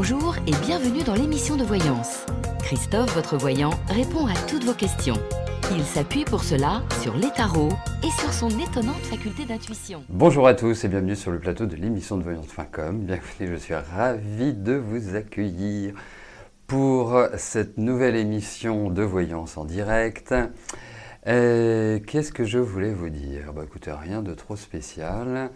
Bonjour et bienvenue dans l'émission de voyance. Christophe, votre voyant, répond à toutes vos questions. Il s'appuie pour cela sur les tarots et sur son étonnante faculté d'intuition. Bonjour à tous et bienvenue sur le plateau de l'émission de voyance.com. Bienvenue, je suis ravi de vous accueillir pour cette nouvelle émission de voyance en direct. Qu'est-ce que je voulais vous dire? Écoutez, rien de trop spécial.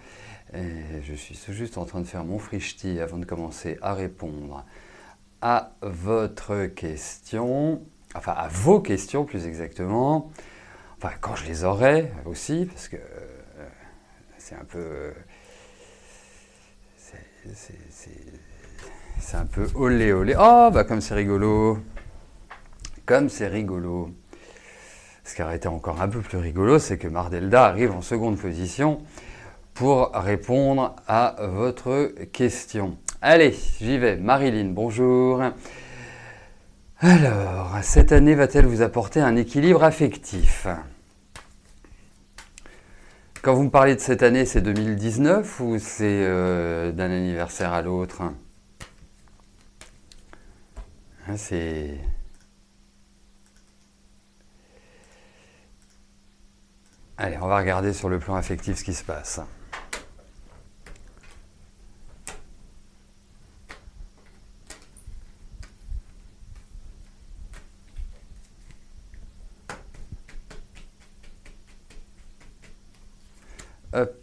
Je suis juste en train de faire mon frichti avant de commencer à répondre à votre question, enfin à vos questions plus exactement, enfin quand je les aurai aussi, parce que c'est un peu... c'est un peu olé olé. Oh, comme c'est rigolo. Comme c'est rigolo. Ce qui aurait été encore un peu plus rigolo, c'est que Mardelda arrive en seconde position pour répondre à votre question. Allez, j'y vais. Marilyn, bonjour. Alors, cette année va-t-elle vous apporter un équilibre affectif? Quand vous me parlez de cette année, c'est 2019 ou c'est d'un anniversaire à l'autre? C'est... Allez, on va regarder sur le plan affectif ce qui se passe. Hop.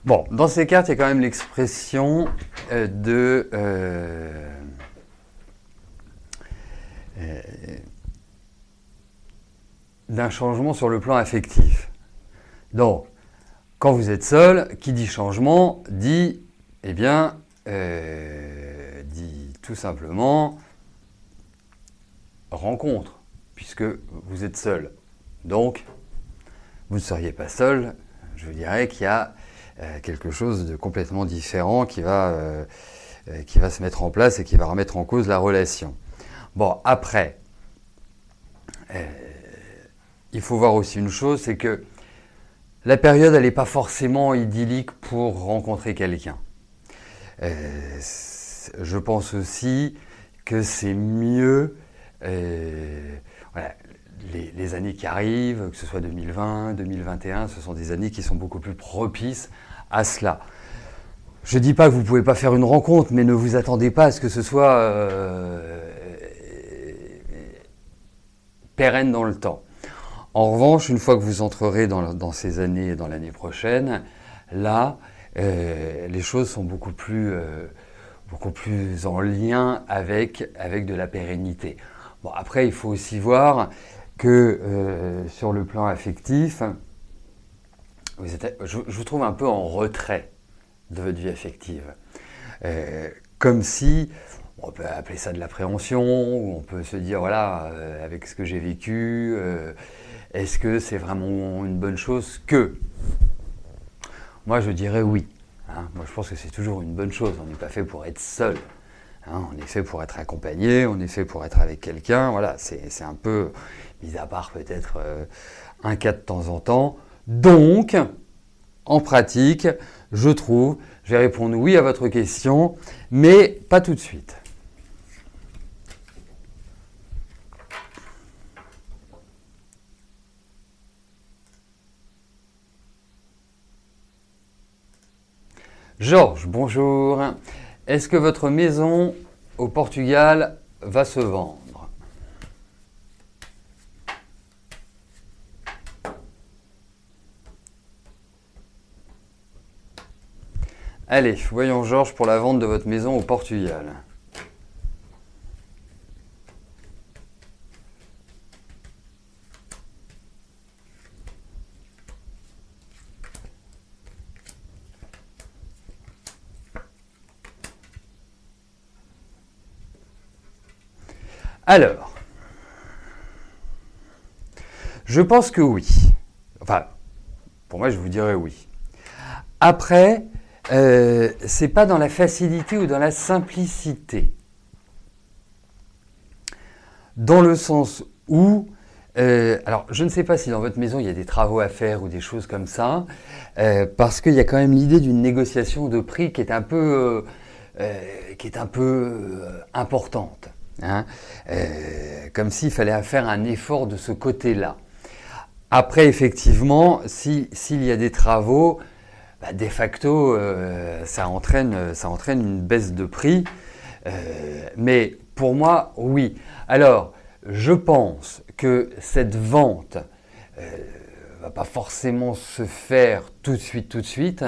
Bon, dans ces cartes, il y a quand même l'expression d'un changement sur le plan affectif. Donc, quand vous êtes seul, qui dit changement, dit, dit tout simplement rencontre, puisque vous êtes seul. Donc, vous ne seriez pas seul, je vous dirais qu'il y a quelque chose de complètement différent qui va se mettre en place et qui va remettre en cause la relation. Bon, après, il faut voir aussi une chose, c'est que la période, elle n'est pas forcément idyllique pour rencontrer quelqu'un. Je pense aussi que c'est mieux, voilà, les années qui arrivent, que ce soit 2020, 2021, ce sont des années qui sont beaucoup plus propices à cela. Je ne dis pas que vous ne pouvez pas faire une rencontre, mais ne vous attendez pas à ce que ce soit pérenne dans le temps. En revanche, une fois que vous entrerez dans ces années et dans l'année prochaine, là, les choses sont beaucoup plus en lien avec de la pérennité. Bon, après, il faut aussi voir que sur le plan affectif, je vous trouve un peu en retrait de votre vie affective. Comme si, on peut appeler ça de l'appréhension, ou on peut se dire, voilà, avec ce que j'ai vécu, est-ce que c'est vraiment une bonne chose que? Moi, je dirais oui. Moi, je pense que c'est toujours une bonne chose. On n'est pas fait pour être seul. On est fait pour être accompagné, on est fait pour être avec quelqu'un. Voilà, c'est un peu, mis à part peut-être un cas de temps en temps. Donc, en pratique, je vais répondre oui à votre question, mais pas tout de suite. Georges, bonjour. Est-ce que votre maison au Portugal va se vendre? Allez, voyons Georges pour la vente de votre maison au Portugal. Alors, je pense que oui. Enfin, pour moi, je vous dirais oui. Après, c'est pas dans la facilité ou dans la simplicité. dans le sens où, alors je ne sais pas si dans votre maison il y a des travaux à faire ou des choses comme ça, parce qu'il y a quand même l'idée d'une négociation de prix qui est un peu importante, hein, comme s'il fallait faire un effort de ce côté-là. Après, effectivement, s'il y a des travaux, bah, de facto, ça entraîne une baisse de prix. Mais pour moi, oui. Alors, je pense que cette vente va pas forcément se faire tout de suite.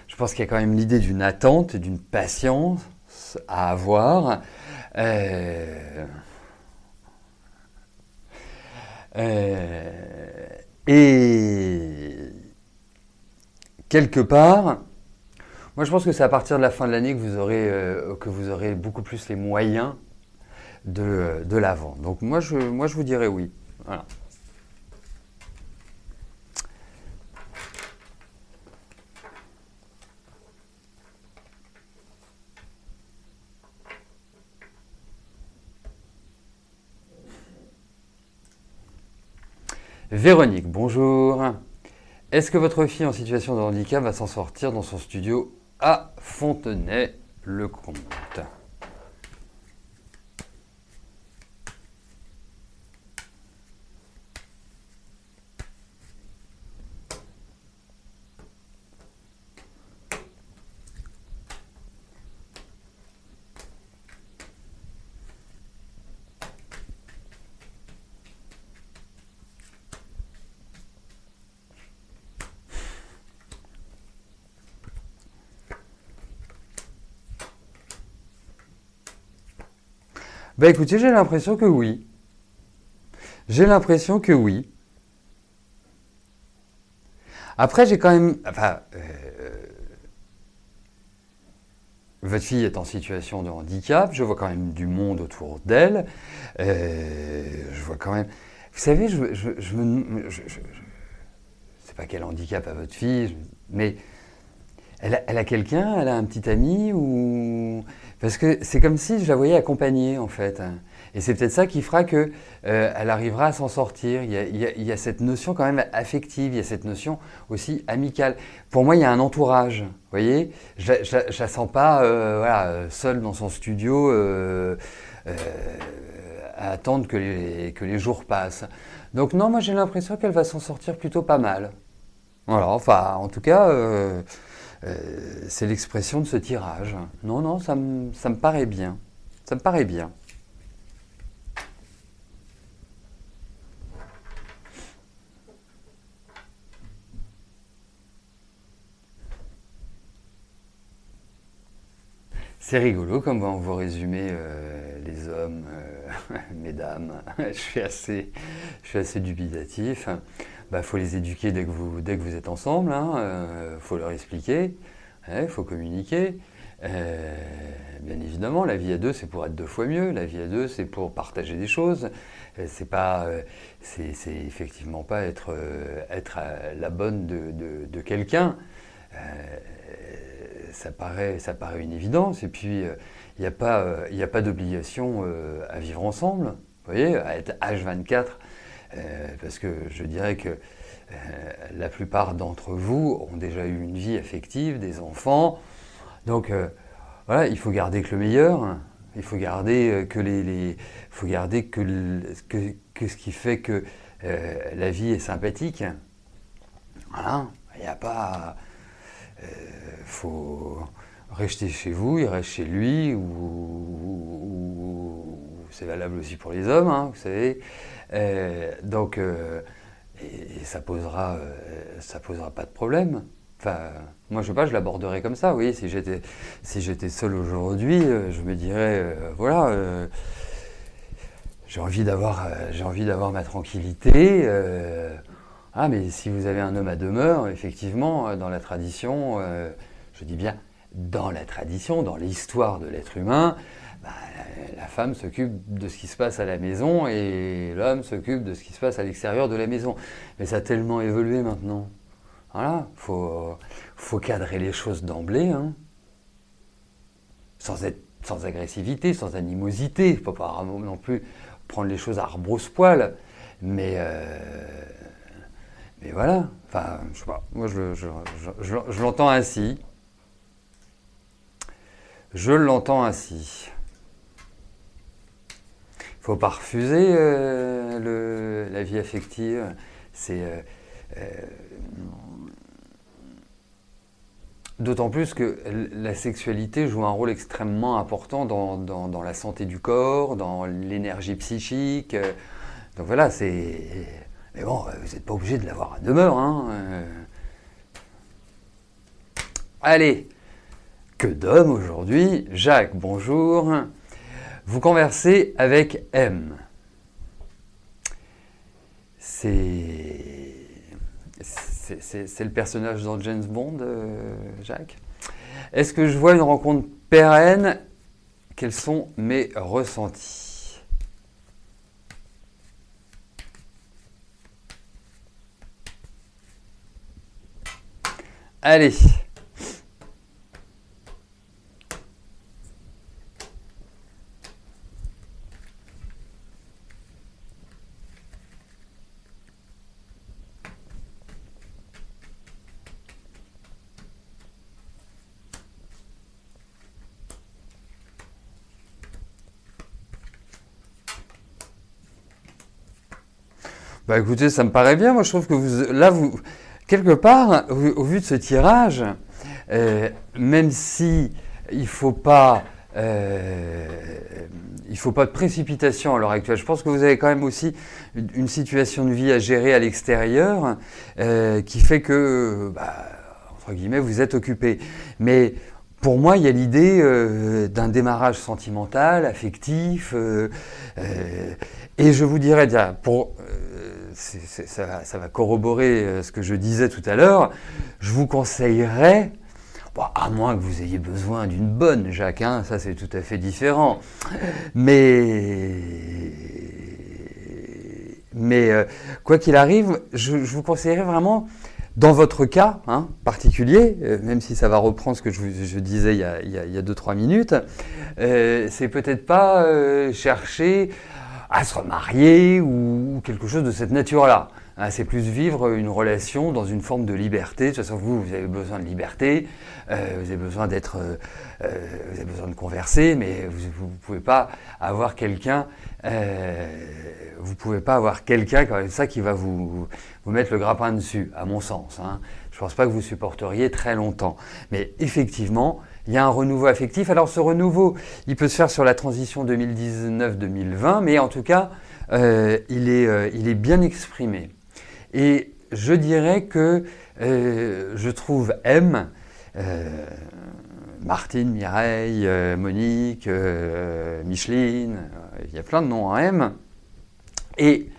Je pense qu'il y a quand même l'idée d'une attente, d'une patience à avoir. Et quelque part, moi je pense que c'est à partir de la fin de l'année que vous aurez beaucoup plus les moyens de la vendre. Donc moi je vous dirais oui. Voilà. Véronique, bonjour. Est-ce que votre fille en situation de handicap va s'en sortir dans son studio à Fontenay-le-Comte? Bah écoutez, j'ai l'impression que oui. J'ai l'impression que oui. Après, j'ai quand même... Enfin, votre fille est en situation de handicap, je vois quand même du monde autour d'elle. Je vois quand même... Vous savez, je ne sais pas quel handicap a votre fille, mais elle a quelqu'un, elle a un petit ami ou... Parce que c'est comme si je la voyais accompagnée en fait. Et c'est peut-être ça qui fera que elle arrivera à s'en sortir. Il y a cette notion quand même affective, il y a cette notion aussi amicale. Pour moi, il y a un entourage. Vous voyez, je la sens pas voilà, seule dans son studio à attendre que les jours passent. Donc non, moi j'ai l'impression qu'elle va s'en sortir plutôt pas mal. Voilà, enfin en tout cas... c'est l'expression de ce tirage. Non, ça me paraît bien. Ça me paraît bien. C'est rigolo comment vous résumez les hommes, mesdames. Je suis assez dubitatif. Bah, faut les éduquer dès que vous êtes ensemble. Faut leur expliquer. Il faut communiquer. Bien évidemment, la vie à deux, c'est pour être deux fois mieux. La vie à deux, c'est pour partager des choses. C'est effectivement pas être la bonne de quelqu'un. Ça paraît une évidence. Et puis, il n'y a pas d'obligation à vivre ensemble. Vous voyez, à être H24. Parce que je dirais que la plupart d'entre vous ont déjà eu une vie affective, des enfants. Donc voilà, il faut garder que le meilleur. Il faut garder que ce qui fait que la vie est sympathique. Voilà, il n'y a pas... faut rester chez vous, il reste chez lui, ou c'est valable aussi pour les hommes, hein, vous savez. Donc, et ça posera pas de problème. Enfin, moi, je sais pas, je l'aborderais comme ça. Vous voyez, si j'étais seul aujourd'hui, je me dirais, voilà, j'ai envie d'avoir ma tranquillité. Mais si vous avez un homme à demeure, effectivement, dans la tradition, je dis bien dans la tradition, dans l'histoire de l'être humain, la femme s'occupe de ce qui se passe à la maison et l'homme s'occupe de ce qui se passe à l'extérieur de la maison. Mais ça a tellement évolué maintenant. Voilà, faut cadrer les choses d'emblée, hein. Sans agressivité, sans animosité. Il ne faut pas non plus prendre les choses à rebrousse-poil, mais voilà, enfin, je sais pas, moi je l'entends ainsi. Je l'entends ainsi. Il ne faut pas refuser la vie affective. D'autant plus que la sexualité joue un rôle extrêmement important dans la santé du corps, dans l'énergie psychique. Donc voilà, mais bon, vous n'êtes pas obligé de l'avoir à demeure. Hein. Allez, que d'hommes aujourd'hui. Jacques, bonjour. Vous conversez avec M. C'est le personnage dans James Bond, Jacques. Est-ce que je vois une rencontre pérenne? Quels sont mes ressentis? Allez. Bah écoutez, ça me paraît bien. Moi, je trouve que vous, quelque part, au vu de ce tirage, même si il faut pas de précipitation à l'heure actuelle. Je pense que vous avez quand même aussi une situation de vie à gérer à l'extérieur qui fait que, entre guillemets, vous êtes occupé. Mais pour moi, il y a l'idée d'un démarrage sentimental, affectif, et je vous dirais, ça va corroborer ce que je disais tout à l'heure, je vous conseillerais, à moins que vous ayez besoin d'une bonne, Jacques, hein, ça c'est tout à fait différent, mais quoi qu'il arrive, je vous conseillerais vraiment, dans votre cas particulier, même si ça va reprendre ce que je disais il y a 2-3 minutes, c'est peut-être pas chercher à se remarier ou quelque chose de cette nature-là. C'est plus vivre une relation dans une forme de liberté. De toute façon, vous avez besoin de liberté, vous avez besoin vous avez besoin de converser, mais vous ne pouvez pas avoir quelqu'un, comme ça qui va vous mettre le grappin dessus, à mon sens. Je ne pense pas que vous supporteriez très longtemps. Mais effectivement, il y a un renouveau affectif. Alors ce renouveau, il peut se faire sur la transition 2019-2020, mais en tout cas, il est bien exprimé. Et je dirais que je trouve M, Martine, Mireille, Monique, Micheline, il y a plein de noms en M. Et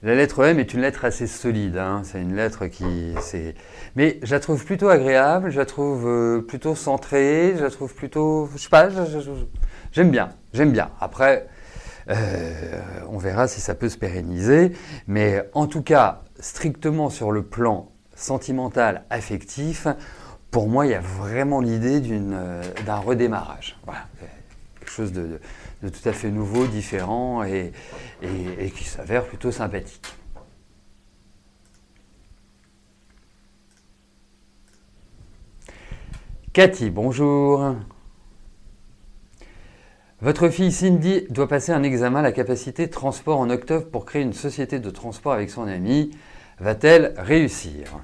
la lettre M est une lettre assez solide, c'est une lettre mais je la trouve plutôt agréable, je la trouve plutôt centrée, je la trouve plutôt, je sais pas, j'aime bien. Après, on verra si ça peut se pérenniser, mais en tout cas, strictement sur le plan sentimental, affectif, pour moi, il y a vraiment l'idée d'un redémarrage. Voilà, quelque chose de tout à fait nouveau, différent et qui s'avère plutôt sympathique. Cathy, bonjour. Votre fille Cindy doit passer un examen à la capacité de transport en octobre pour créer une société de transport avec son ami. Va-t-elle réussir ?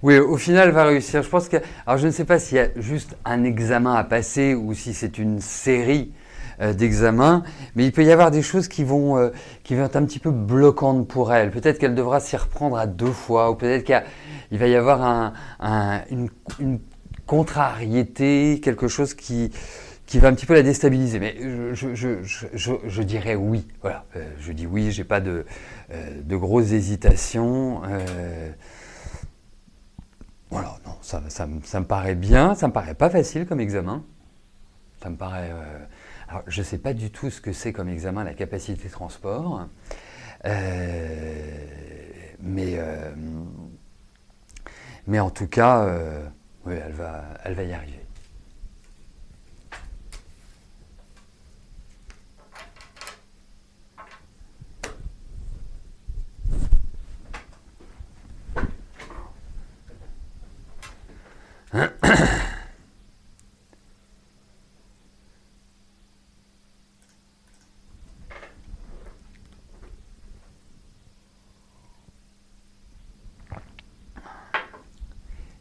Oui, au final, elle va réussir. Je pense que, alors je ne sais pas s'il y a juste un examen à passer ou si c'est une série d'examens, mais il peut y avoir des choses qui vont être un petit peu bloquantes pour elle. Peut-être qu'elle devra s'y reprendre à 2 fois, ou peut-être qu'il va y avoir une contrariété, quelque chose qui va un petit peu la déstabiliser. Mais je dirais oui. Voilà, je dis oui, j'ai pas de grosses hésitations. Voilà, non, ça me paraît bien. Ça me paraît pas facile comme examen. Ça me paraît. Alors, je sais pas du tout ce que c'est comme examen la capacité de transport. Mais en tout cas, oui, elle va y arriver.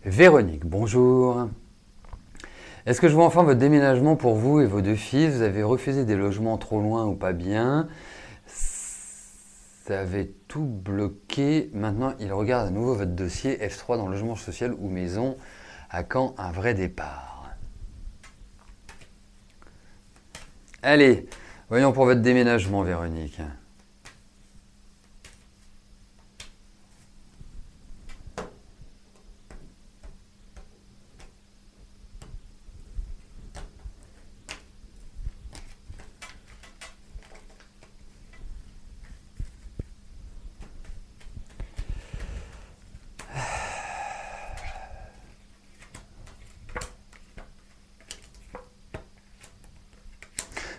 Véronique, bonjour. Est-ce que je vois enfin votre déménagement pour vous et vos 2 fils? Vous avez refusé des logements trop loin ou pas bien. Ça avait tout bloqué. Maintenant, il regarde à nouveau votre dossier F3 dans logement social ou maison. À quand un vrai départ? Allez, voyons pour votre déménagement, Véronique.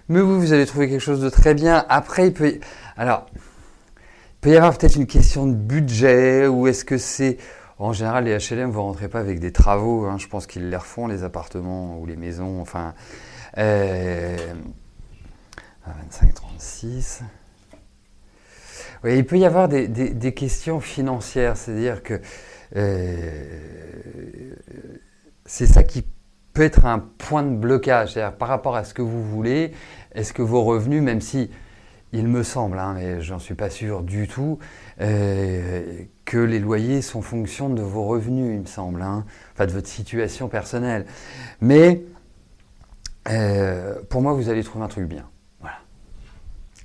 Mais vous allez trouver quelque chose de très bien. Après, il peut y avoir peut-être une question de budget, ou est-ce que c'est... En général, les HLM, vous ne rentrez pas avec des travaux. Hein. Je pense qu'ils les refont, les appartements ou les maisons. Enfin, 25-36. Oui, il peut y avoir des questions financières. C'est-à-dire que c'est ça qui peut être un point de blocage. C'est-à-dire par rapport à ce que vous voulez, est-ce que vos revenus, même si il me semble, hein, mais j'en suis pas sûr du tout, que les loyers sont fonction de vos revenus, il me semble, hein, enfin de votre situation personnelle. Mais pour moi, vous allez trouver un truc bien. Voilà.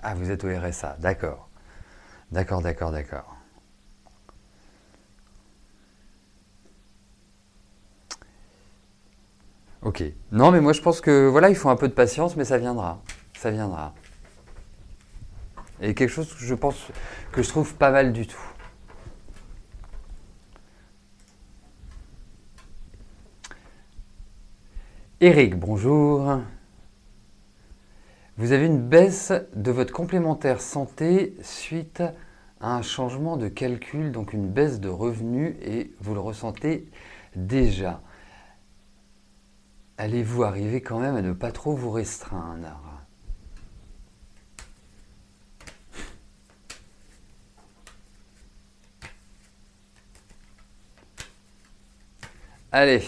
Ah, vous êtes au RSA, d'accord. D'accord. Ok. Non, mais moi je pense que voilà, il faut un peu de patience, mais ça viendra. Ça viendra. Et quelque chose que je pense que je trouve pas mal du tout. Eric, bonjour. Vous avez une baisse de votre complémentaire santé suite à un changement de calcul, donc une baisse de revenus, et vous le ressentez déjà. Allez-vous arriver quand même à ne pas trop vous restreindre? Allez.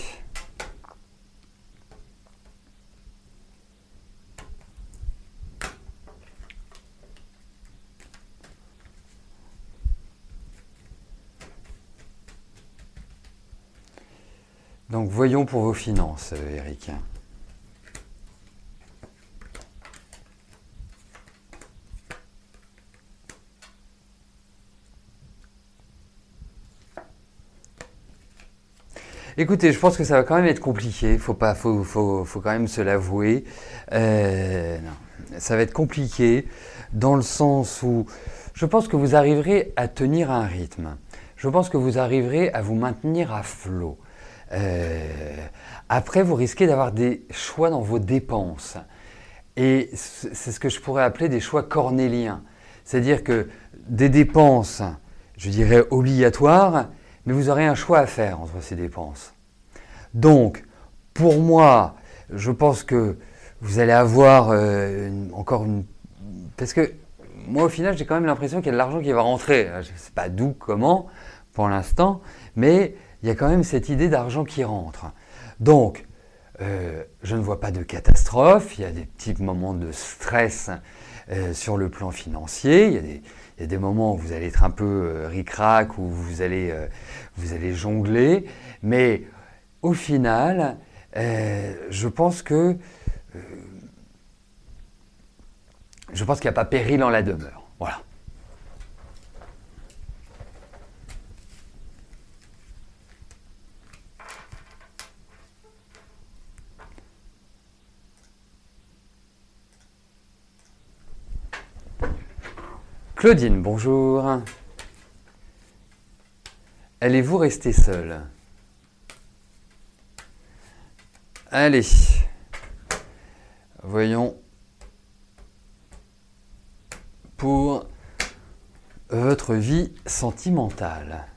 Donc voyons pour vos finances, Eric. Écoutez, je pense que ça va quand même être compliqué. Faut quand même se l'avouer. Non, ça va être compliqué dans le sens où je pense que vous arriverez à tenir un rythme. Je pense que vous arriverez à vous maintenir à flot. Après, vous risquez d'avoir des choix dans vos dépenses. Et c'est ce que je pourrais appeler des choix cornéliens. C'est-à-dire que des dépenses, je dirais obligatoires, mais vous aurez un choix à faire entre ces dépenses. Donc, pour moi, je pense que vous allez avoir encore une... Parce que moi, au final, j'ai quand même l'impression qu'il y a de l'argent qui va rentrer. Je ne sais pas d'où, comment, pour l'instant, mais il y a quand même cette idée d'argent qui rentre. Donc, je ne vois pas de catastrophe. Il y a des petits moments de stress sur le plan financier. Il y a des moments où vous allez être un peu ric-rac, où vous allez jongler. Mais au final, je pense qu'il n'y a pas péril en la demeure. Voilà. Claudine, bonjour. Allez-vous rester seule? Allez, voyons pour votre vie sentimentale.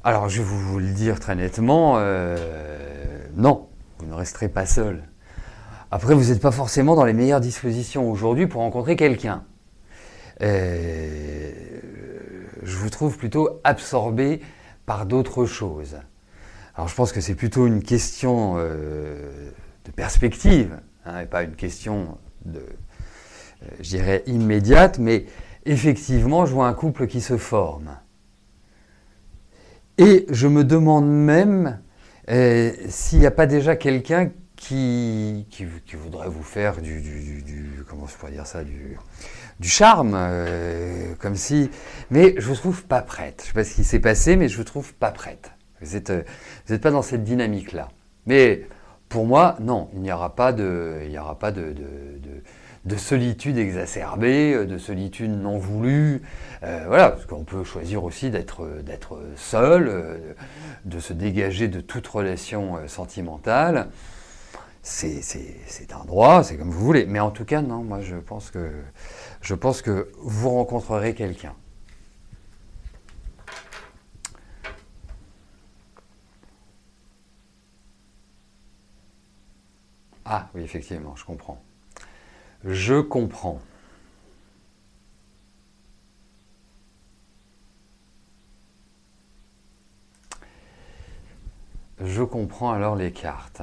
Alors, je vais vous le dire très nettement, non, vous ne resterez pas seul. Après, vous n'êtes pas forcément dans les meilleures dispositions aujourd'hui pour rencontrer quelqu'un. Je vous trouve plutôt absorbé par d'autres choses. Alors, je pense que c'est plutôt une question de perspective, hein, et pas une question je dirais, immédiate, mais effectivement, je vois un couple qui se forme. Et je me demande même s'il n'y a pas déjà quelqu'un qui voudrait vous faire comment je pourrais dire ça, du charme, comme si. Mais je vous trouve pas prête. Je ne sais pas ce qui s'est passé, mais je vous trouve pas prête. Vous n'êtes pas dans cette dynamique-là. Mais pour moi, non, il n'y aura pas de solitude exacerbée, de solitude non voulue. Voilà, parce qu'on peut choisir aussi d'être seul, de se dégager de toute relation sentimentale. C'est un droit, c'est comme vous voulez. Mais en tout cas, non, moi je pense que vous rencontrerez quelqu'un. Ah oui, effectivement, je comprends. Je comprends. Je comprends alors les cartes.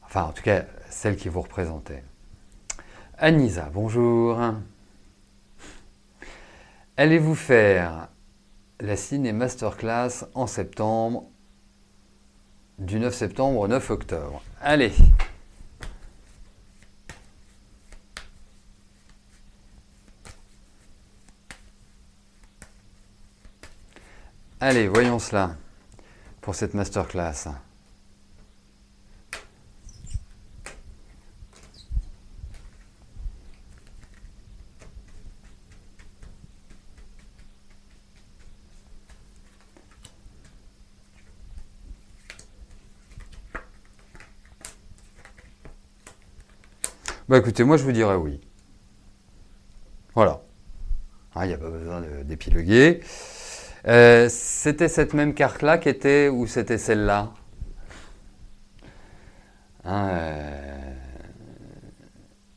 Enfin, en tout cas, celles qui vous représentaient. Anissa, bonjour. Allez-vous faire la Ciné Masterclass en septembre, du 9 septembre au 9 octobre? Allez. Allez, voyons cela pour cette masterclass. Bah écoutez, moi je vous dirais oui. Voilà. Il n'y a pas besoin d'épiloguer. C'était cette même carte-là qui était, ou c'était celle-là?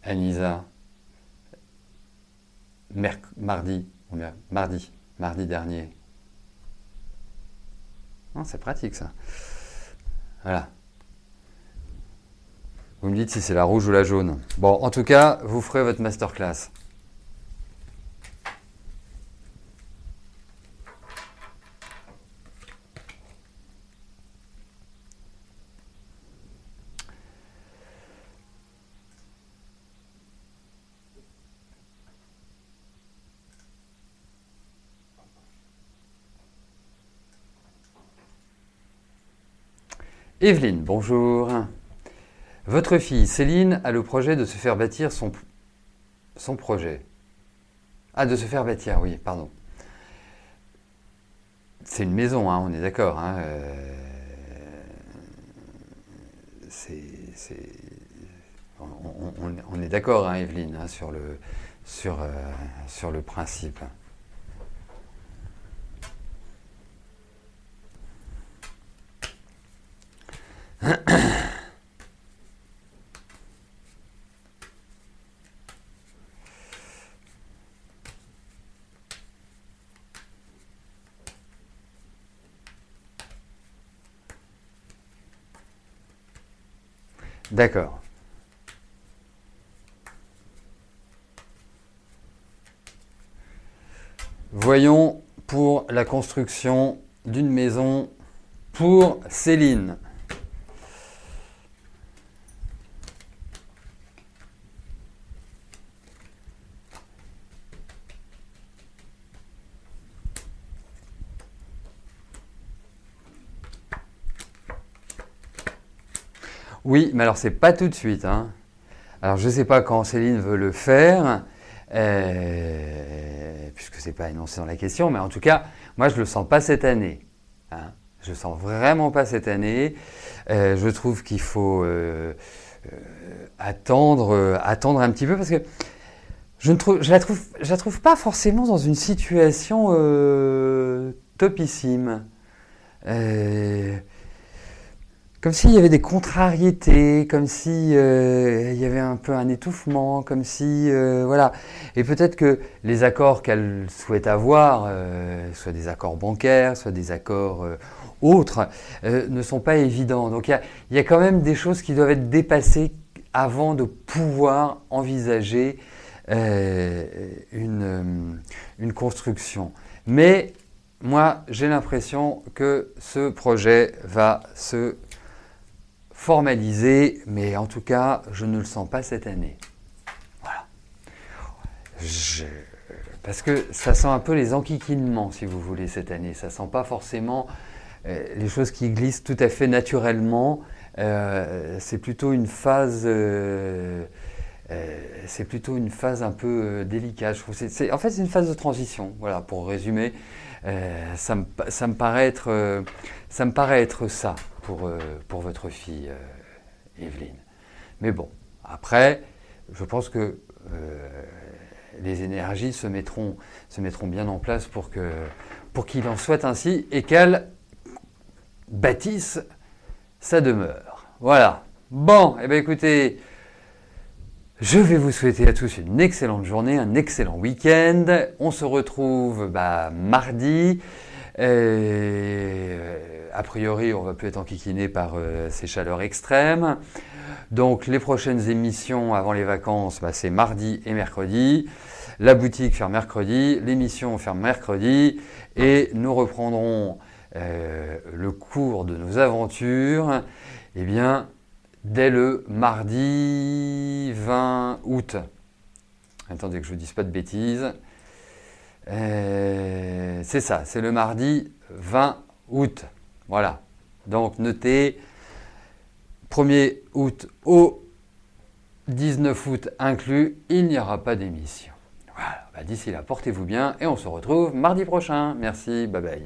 Anissa. Mardi dernier. C'est pratique ça. Voilà. Vous me dites si c'est la rouge ou la jaune. Bon, en tout cas, vous ferez votre masterclass. Evelyne, bonjour. Votre fille, Céline, a le projet de se faire bâtir son projet. Ah, de se faire bâtir, oui, pardon. C'est une maison, hein, on est d'accord. Hein, on est d'accord, hein, Evelyne, hein, sur le principe. D'accord. Voyons pour la construction d'une maison pour Céline. Oui, mais alors c'est pas tout de suite, hein. Alors je ne sais pas quand Céline veut le faire, puisque c'est pas énoncé dans la question, mais en tout cas, moi je le sens pas cette année, hein. Je le sens vraiment pas cette année. Je trouve qu'il faut attendre un petit peu parce que je la trouve pas forcément dans une situation topissime. Euh, Comme s'il y avait des contrariétés, comme si il y avait un peu un étouffement, comme si voilà. Et peut-être que les accords qu'elle souhaite avoir, soit des accords bancaires, soit des accords autres, ne sont pas évidents. Donc il y a quand même des choses qui doivent être dépassées avant de pouvoir envisager une construction. Mais moi, j'ai l'impression que ce projet va se formalisé, mais en tout cas, je ne le sens pas cette année. Voilà. Parce que ça sent un peu les enquiquinements, si vous voulez, cette année. Ça sent pas forcément les choses qui glissent tout à fait naturellement. C'est plutôt une phase... c'est plutôt une phase un peu délicate. Je trouve en fait, c'est une phase de transition. Voilà, pour résumer, ça me paraît être ça pour votre fille, Evelyne. Mais bon, après, je pense que les énergies se mettront bien en place pour qu'il en soit ainsi et qu'elle bâtisse sa demeure. Voilà. Bon, eh bien écoutez, je vais vous souhaiter à tous une excellente journée, un excellent week-end. On se retrouve mardi. A priori, on va plus être enquiquiné par ces chaleurs extrêmes. Donc, les prochaines émissions avant les vacances, c'est mardi et mercredi. La boutique ferme mercredi, l'émission ferme mercredi. Et nous reprendrons le cours de nos aventures dès le mardi 20 août. Attendez que je ne vous dise pas de bêtises. C'est ça, c'est le mardi 20 août. Voilà. Donc notez, 1er août au 19 août inclus, il n'y aura pas d'émission. Voilà. D'ici là, portez-vous bien et on se retrouve mardi prochain. Merci, bye bye.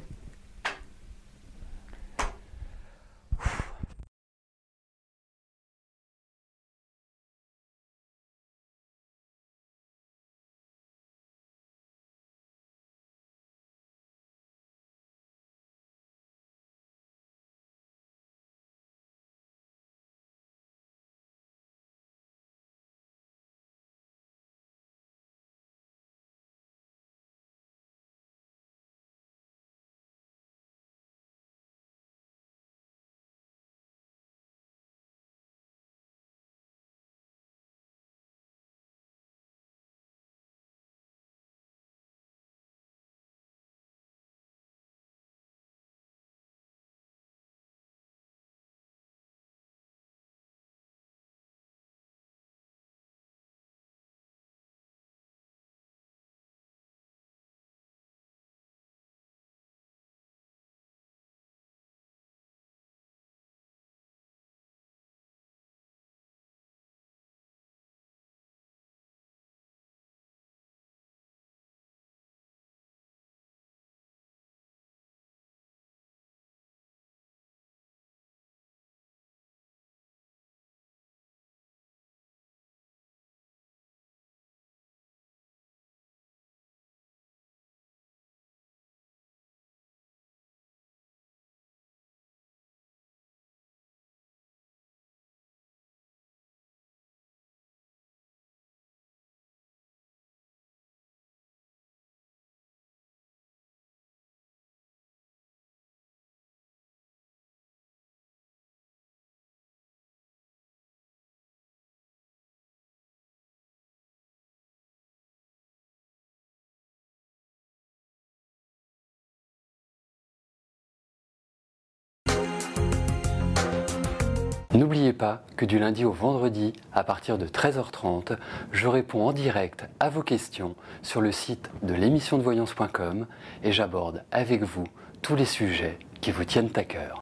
N'oubliez pas que du lundi au vendredi, à partir de 13h30, je réponds en direct à vos questions sur le site de l'émissiondevoyance.com et j'aborde avec vous tous les sujets qui vous tiennent à cœur.